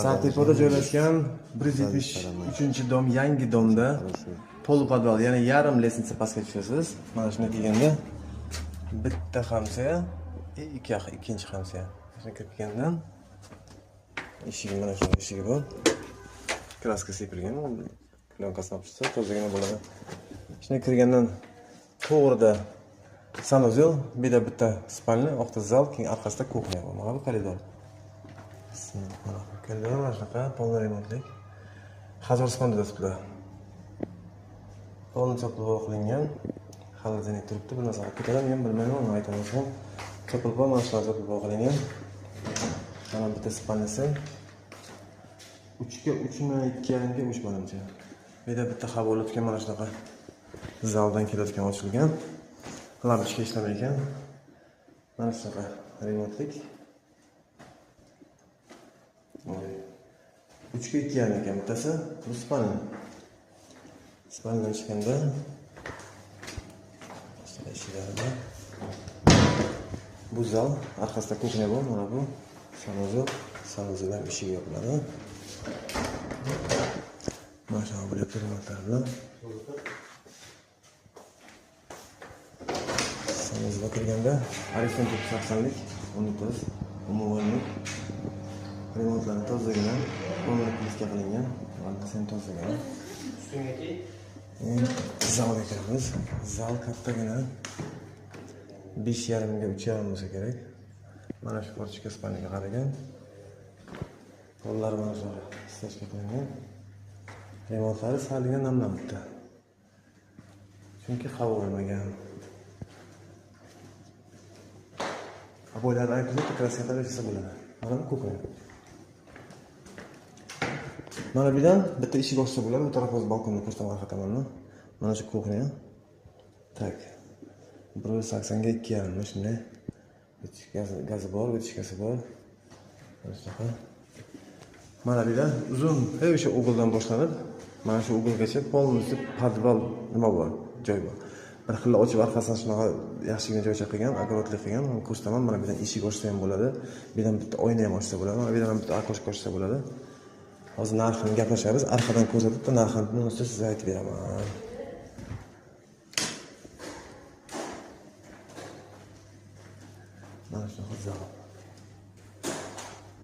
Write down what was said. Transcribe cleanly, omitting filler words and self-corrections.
Sartepada joylashgan 173-dom yangi domda polupodval, ya'ni yarim lestnitsa pastga tushasiz. Mana shunday kelganda bitta hamsa, ikkinchi hamsa. Shuni kirib kelgandan eshigi mana shu eshigi bor. Kraska sepilgan, plyonkasin olib chiqsa tozagina bo'ladi. Shunday kirgandan to'g'rida sanuzel, bitta spalni, orqada zal, keyin orqasida kuxnya bor. Mana bu koridor. Koridor mana shunaqa, polni remontlik. Xazoristonda turibdi. Polni qilingan. Xolodilnik turibdi, bir narsa olib ketaman, men bilmayman, uni aytaman. Chopilbo mana shu chopilbo qilingan. Mana bitta spalnisi 3 ga 3.2 ga 3 bo'limcha. Bitta havola tutgan mana shunaqa zaldan kelayotgan ochilgan. Lampochka ishlamayotgan. Mana shunaqa remontlik. 3 ga 2 ekan bittasi, bu spalni. Spalnidan chiqqanda bu zal, orqasida kuxnya bor, mana bu sanuzel ham eshigi yopiladi. Mana shu remontlar bilan sanuzelga kirganda aritmetik 90lik, unutasiz, umumiy remontlarni tozagina, qo'llarga qilingan, orqasini tozagina. Zalga kiramiz. Zal kattagina 5.5 ga 3.5 bo'lsa kerak. Mana shu porchika spalniga qaragan. Qo'llar mana shu stachka qilingan. Remontlari salgina namlanibdi. Chunki havo bo'lmagan. Aboylarni aytib kraskalar esa bo'ladi. Mana bu kuxnya. Mana bu yerdan bitta eshik ochsa bo'ladi, bu taraf balkonni ko'rsataman orqa tomondan. Mana shu kuxnya. Tak. 1.80 ga 2.5 shunday. Gazi bor, vechkasi bor. Mana bu yerdan uzun, o'sha ugldan boshlanib, mana shu uglgacha polni podval nima bor, joy bor. Bir xil ochib orqasidan shunaqa yaxshigina joycha qilgan, akkuratlik qilgan. Uni ko'rsataman. Mana bu yerdan eshik ochsa ham bo'ladi. Bu yerdan bitta oyna ham ochsa bo'ladi. Mana bu yerdan bitta okошко ochsa bo'ladi. Hozir narxini gaplashamiz. Arqadan ko'rsatib, narxini sizga aytib beraman.